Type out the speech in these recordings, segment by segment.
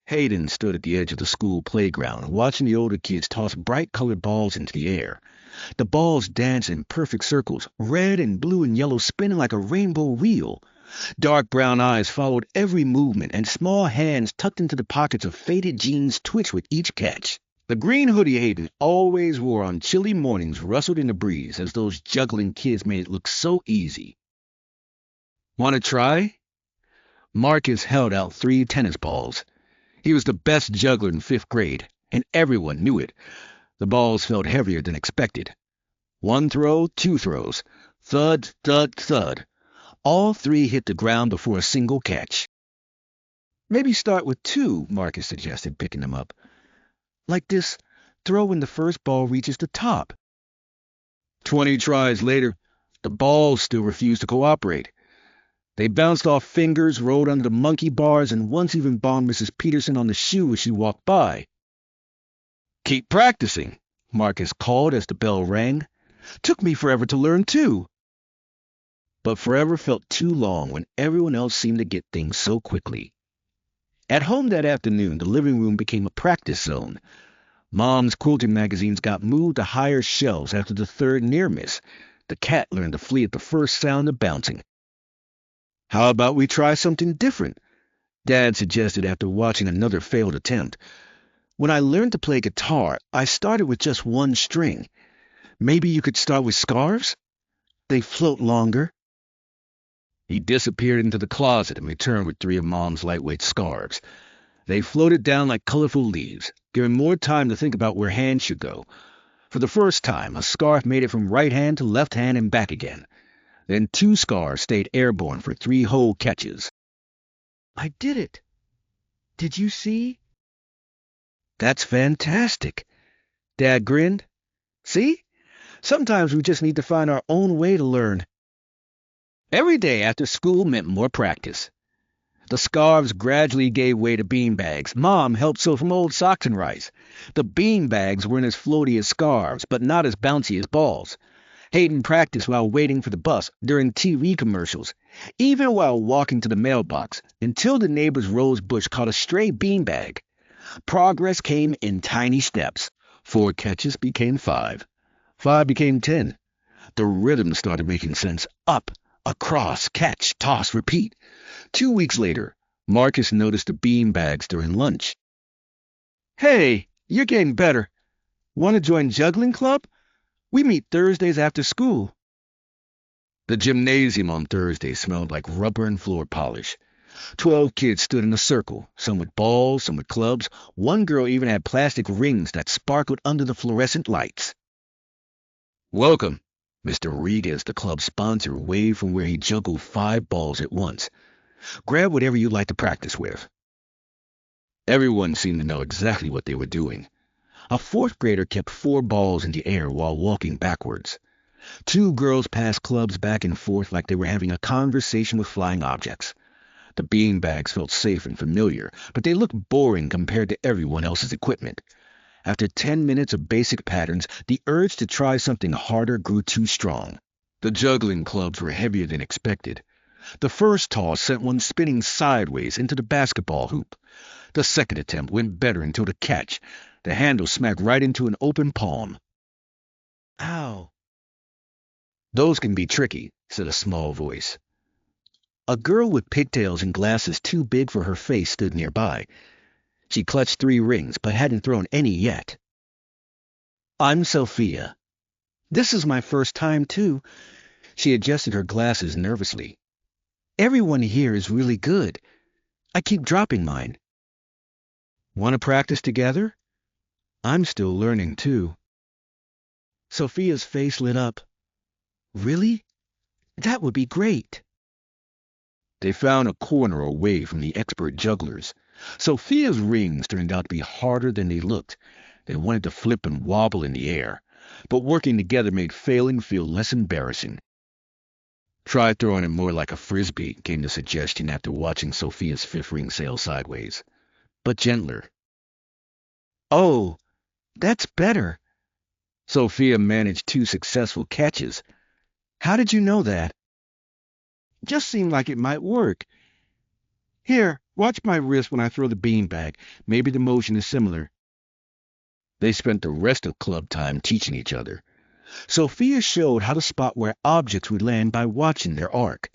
Hayden stood at the edge of the school playground, watching the older kids toss bright-colored balls into the air. The balls danced in perfect circles, red and blue and yellow spinning like a rainbow wheel. Dark brown eyes followed every movement, and small hands tucked into the pockets of faded jeans twitched with each catch. The green hoodie Hayden always wore on chilly mornings rustled in the breeze as those juggling kids made it look so easy. Want to try? Marcus held out 3 tennis balls. He was the best juggler in 5th grade, and everyone knew it. The balls felt heavier than expected. 1 throw, 2 throws. Thud, thud, thud. All 3 hit the ground before a single catch. Maybe start with 2, Marcus suggested, picking them up. Like this, throw when the first ball reaches the top. 20 tries later, the balls still refused to cooperate. They bounced off fingers, rolled under the monkey bars, and once even bombed Mrs. Peterson on the shoe as she walked by. Keep practicing, Marcus called as the bell rang. Took me forever to learn, too. But forever felt too long when everyone else seemed to get things so quickly. At home that afternoon, the living room became a practice zone. Mom's quilting magazines got moved to higher shelves after the 3rd near miss. The cat learned to flee at the first sound of bouncing. How about we try something different? Dad suggested after watching another failed attempt. When I learned to play guitar, I started with just 1 string. Maybe you could start with scarves? They float longer. He disappeared into the closet and returned with 3 of Mom's lightweight scarves. They floated down like colorful leaves, giving more time to think about where hands should go. For the first time, a scarf made it from right hand to left hand and back again. Then 2 scarves stayed airborne for 3 whole catches. I did it. Did you see? That's fantastic. Dad grinned. See? Sometimes we just need to find our own way to learn. Every day after school meant more practice. The scarves gradually gave way to beanbags. Mom helped sew from old socks and rice. The beanbags weren't as floaty as scarves, but not as bouncy as balls. Hayden practiced while waiting for the bus, during TV commercials, even while walking to the mailbox, until the neighbor's rose bush caught a stray beanbag. Progress came in tiny steps. 4 catches became 5. 5 became 10. The rhythm started making sense. Up, across, catch, toss, repeat. 2 weeks later, Marcus noticed the beanbags during lunch. Hey, you're getting better. Want to join juggling club? We meet Thursdays after school. The gymnasium on Thursday smelled like rubber and floor polish. 12 kids stood in a circle, some with balls, some with clubs. 1 girl even had plastic rings that sparkled under the fluorescent lights. Welcome, Mr. Regas, the club sponsor, waved from where he juggled 5 balls at once. Grab whatever you'd like to practice with. Everyone seemed to know exactly what they were doing. A 4th grader kept 4 balls in the air while walking backwards. 2 girls passed clubs back and forth like they were having a conversation with flying objects. The beanbags felt safe and familiar, but they looked boring compared to everyone else's equipment. After 10 minutes of basic patterns, the urge to try something harder grew too strong. The juggling clubs were heavier than expected. The first toss sent one spinning sideways into the basketball hoop. The second attempt went better until the catch. The handle smacked right into an open palm. Ow. Those can be tricky, said a small voice. A girl with pigtails and glasses too big for her face stood nearby. She clutched 3 rings, but hadn't thrown any yet. I'm Sophia. This is my first time, too. She adjusted her glasses nervously. Everyone here is really good. I keep dropping mine. Want to practice together? I'm still learning, too. Sophia's face lit up. Really? That would be great. They found a corner away from the expert jugglers. Sophia's rings turned out to be harder than they looked. They wanted to flip and wobble in the air, but working together made failing feel less embarrassing. Try throwing it more like a frisbee, came the suggestion after watching Sophia's 5th ring sail sideways. But gentler. Oh, that's better. Sophia managed 2 successful catches. How did you know that? Just seemed like it might work. Here, Watch my wrist when I throw the beanbag. Maybe the motion is similar. They spent the rest of club time teaching each other. Sophia showed how to spot where objects would land by watching their arc.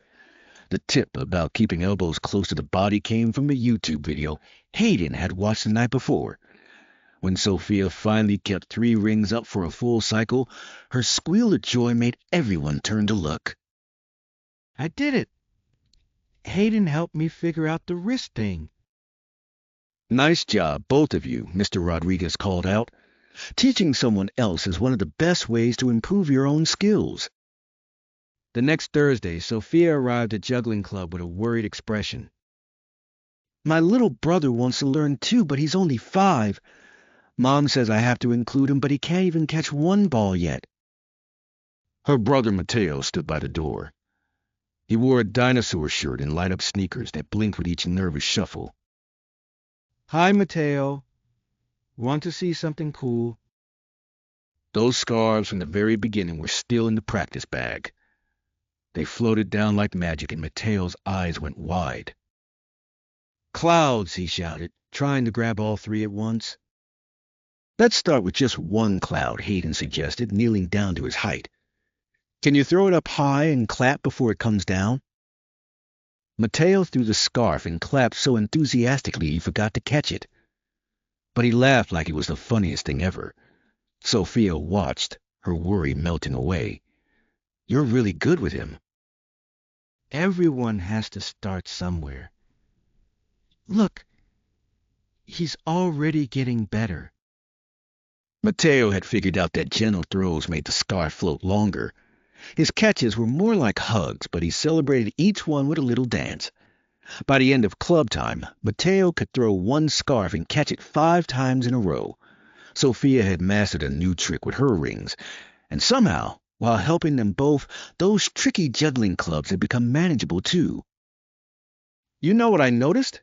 The tip about keeping elbows close to the body came from a YouTube video Hayden had watched the night before. When Sophia finally kept 3 rings up for a full cycle, her squeal of joy made everyone turn to look. I did it. Hayden helped me figure out the wrist thing. Nice job, both of you, Mr. Rodriguez called out. Teaching someone else is one of the best ways to improve your own skills. The next Thursday, Sophia arrived at Juggling Club with a worried expression. My little brother wants to learn too, but he's only 5. Mom says I have to include him, but he can't even catch 1 ball yet. Her brother Mateo stood by the door. He wore a dinosaur shirt and light-up sneakers that blinked with each nervous shuffle. Hi, Mateo. Want to see something cool? Those scarves from the very beginning were still in the practice bag. They floated down like magic, and Mateo's eyes went wide. Clouds, he shouted, trying to grab all 3 at once. Let's start with just 1 cloud, Hayden suggested, kneeling down to his height. Can you throw it up high and clap before it comes down? Mateo threw the scarf and clapped so enthusiastically he forgot to catch it. But he laughed like it was the funniest thing ever. Sophia watched, her worry melting away. You're really good with him. Everyone has to start somewhere. Look, he's already getting better. Mateo had figured out that gentle throws made the scarf float longer. His catches were more like hugs, but he celebrated each one with a little dance. By the end of club time, Mateo could throw 1 scarf and catch it 5 times in a row. Sophia had mastered a new trick with her rings, and somehow, while helping them both, those tricky juggling clubs had become manageable too. You know what I noticed?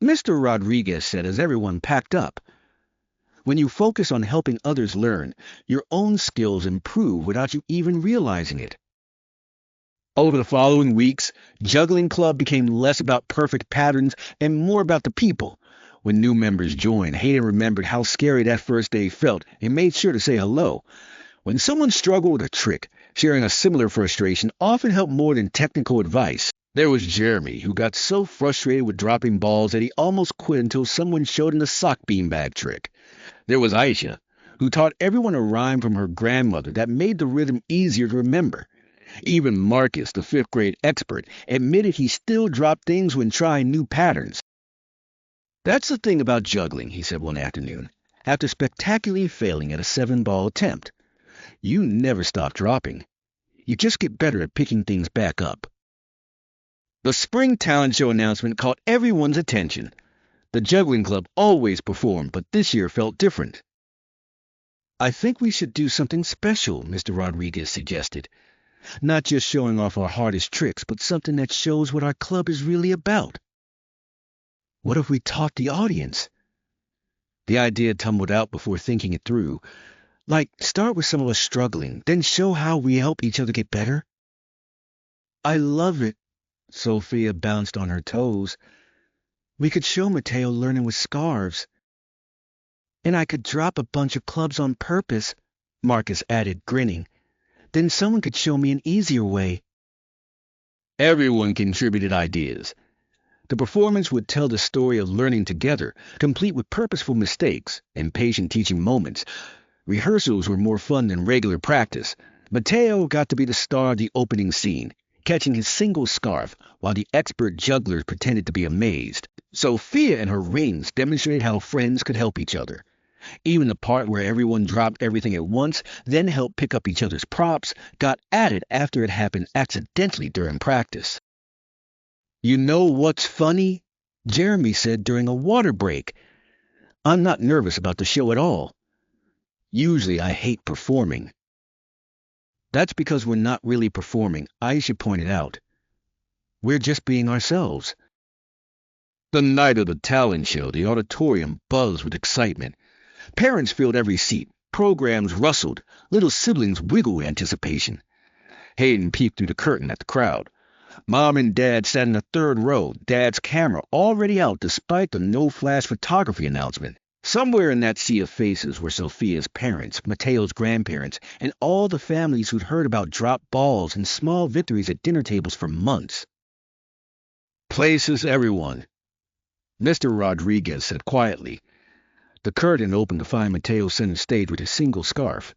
Mr. Rodriguez said as everyone packed up. When you focus on helping others learn, your own skills improve without you even realizing it. Over the following weeks, Juggling Club became less about perfect patterns and more about the people. When new members joined, Hayden remembered how scary that first day felt and made sure to say hello. When someone struggled with a trick, sharing a similar frustration often helped more than technical advice. There was Jeremy, who got so frustrated with dropping balls that he almost quit until someone showed him the sock beanbag trick. There was Aisha, who taught everyone a rhyme from her grandmother that made the rhythm easier to remember. Even Marcus, the 5th grade expert, admitted he still dropped things when trying new patterns. That's the thing about juggling, he said one afternoon, after spectacularly failing at a 7-ball attempt. You never stop dropping. You just get better at picking things back up. The spring talent show announcement caught everyone's attention. The Juggling Club always performed, but this year felt different. I think we should do something special, Mr. Rodriguez suggested. Not just showing off our hardest tricks, but something that shows what our club is really about. What if we taught the audience? The idea tumbled out before thinking it through. Like, start with some of us struggling, then show how we help each other get better. I love it. Sophia bounced on her toes. We could show Mateo learning with scarves. And I could drop a bunch of clubs on purpose, Marcus added, grinning. Then someone could show me an easier way. Everyone contributed ideas. The performance would tell the story of learning together, complete with purposeful mistakes and patient teaching moments. Rehearsals were more fun than regular practice. Mateo got to be the star of the opening scene, catching his single scarf, while the expert jugglers pretended to be amazed. Sophia and her rings demonstrated how friends could help each other. Even the part where everyone dropped everything at once, then helped pick up each other's props, got added after it happened accidentally during practice. You know what's funny? Jeremy said during a water break. I'm not nervous about the show at all. Usually I hate performing. That's because we're not really performing, Aisha pointed out. We're just being ourselves. The night of the talent show, the auditorium buzzed with excitement. Parents filled every seat. Programs rustled. Little siblings wiggled with anticipation. Hayden peeked through the curtain at the crowd. Mom and Dad sat in the third row, Dad's camera already out despite the no-flash photography announcement. Somewhere in that sea of faces were Sophia's parents, Mateo's grandparents, and all the families who'd heard about dropped balls and small victories at dinner tables for months. "Places, everyone," Mr. Rodriguez said quietly. The curtain opened to find Mateo center stage with a single scarf.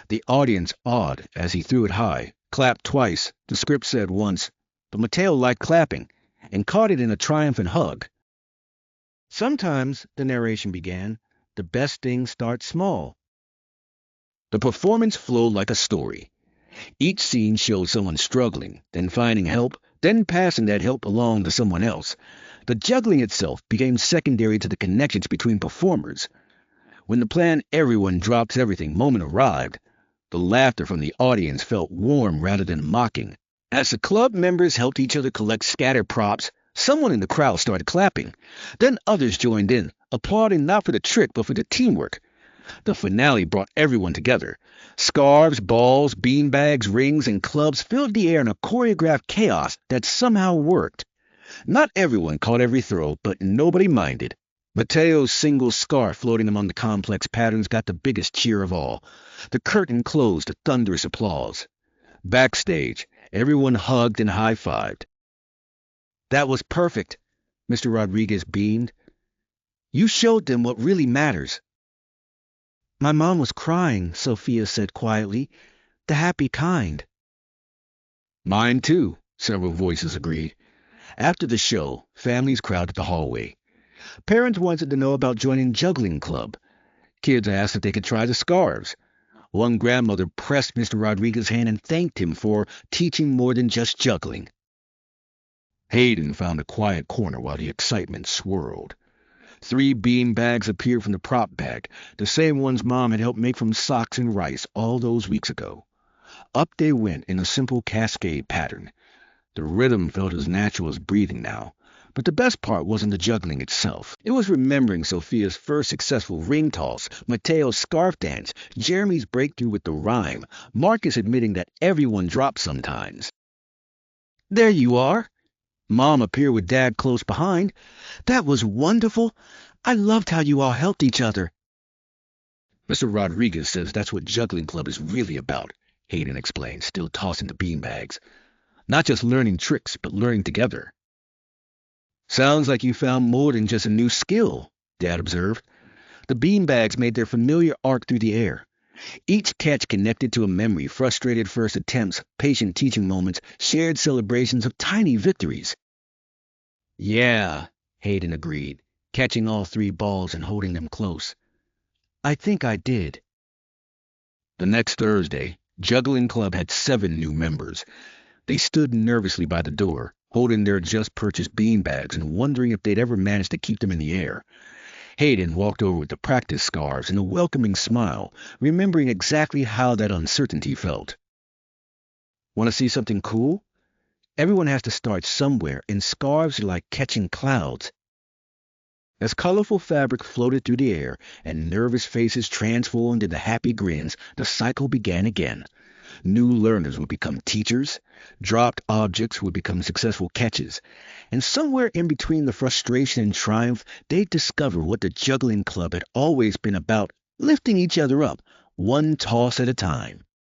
The audience awed as he threw it high, clapped twice, the script said once, but Mateo liked clapping and caught it in a triumphant hug. Sometimes, the narration began, the best things start small. The performance flowed like a story. Each scene showed someone struggling, then finding help, then passing that help along to someone else. The juggling itself became secondary to the connections between performers. When the planned everyone drops everything moment arrived, the laughter from the audience felt warm rather than mocking. As the club members helped each other collect scattered props, someone in the crowd started clapping. Then others joined in, applauding not for the trick but for the teamwork. The finale brought everyone together. Scarves, balls, beanbags, rings, and clubs filled the air in a choreographed chaos that somehow worked. Not everyone caught every throw, but nobody minded. Mateo's single scarf floating among the complex patterns got the biggest cheer of all. The curtain closed to thunderous applause. Backstage, everyone hugged and high-fived. "That was perfect," Mr. Rodriguez beamed. "You showed them what really matters." "My mom was crying," Sophia said quietly. "The happy kind." "Mine too," several voices agreed. After the show, families crowded the hallway. Parents wanted to know about joining Juggling Club. Kids asked if they could try the scarves. One grandmother pressed Mr. Rodriguez's hand and thanked him for teaching more than just juggling. Hayden found a quiet corner while the excitement swirled. 3 bean bags appeared from the prop bag, the same ones Mom had helped make from socks and rice all those weeks ago. Up they went in a simple cascade pattern. The rhythm felt as natural as breathing now. But the best part wasn't the juggling itself. It was remembering Sophia's first successful ring toss, Mateo's scarf dance, Jeremy's breakthrough with the rhyme, Marcus admitting that everyone drops sometimes. "There you are." Mom appeared with Dad close behind. "That was wonderful. I loved how you all helped each other." "Mr. Rodriguez says that's what Juggling Club is really about," Hayden explained, still tossing the beanbags. "Not just learning tricks, but learning together." "Sounds like you found more than just a new skill," Dad observed. The beanbags made their familiar arc through the air. Each catch connected to a memory, frustrated first attempts, patient teaching moments, shared celebrations of tiny victories. "Yeah," Hayden agreed, catching all 3 balls and holding them close. "I think I did." The next Thursday, Juggling Club had 7 new members. They stood nervously by the door, holding their just-purchased beanbags and wondering if they'd ever manage to keep them in the air. Hayden walked over with the practice scarves and a welcoming smile, remembering exactly how that uncertainty felt. "Want to see something cool? Everyone has to start somewhere, and scarves are like catching clouds." As colorful fabric floated through the air and nervous faces transformed into happy grins, the cycle began again. New learners would become teachers, dropped objects would become successful catches, and somewhere in between the frustration and triumph, they'd discover what the Juggling Club had always been about, lifting each other up, one toss at a time.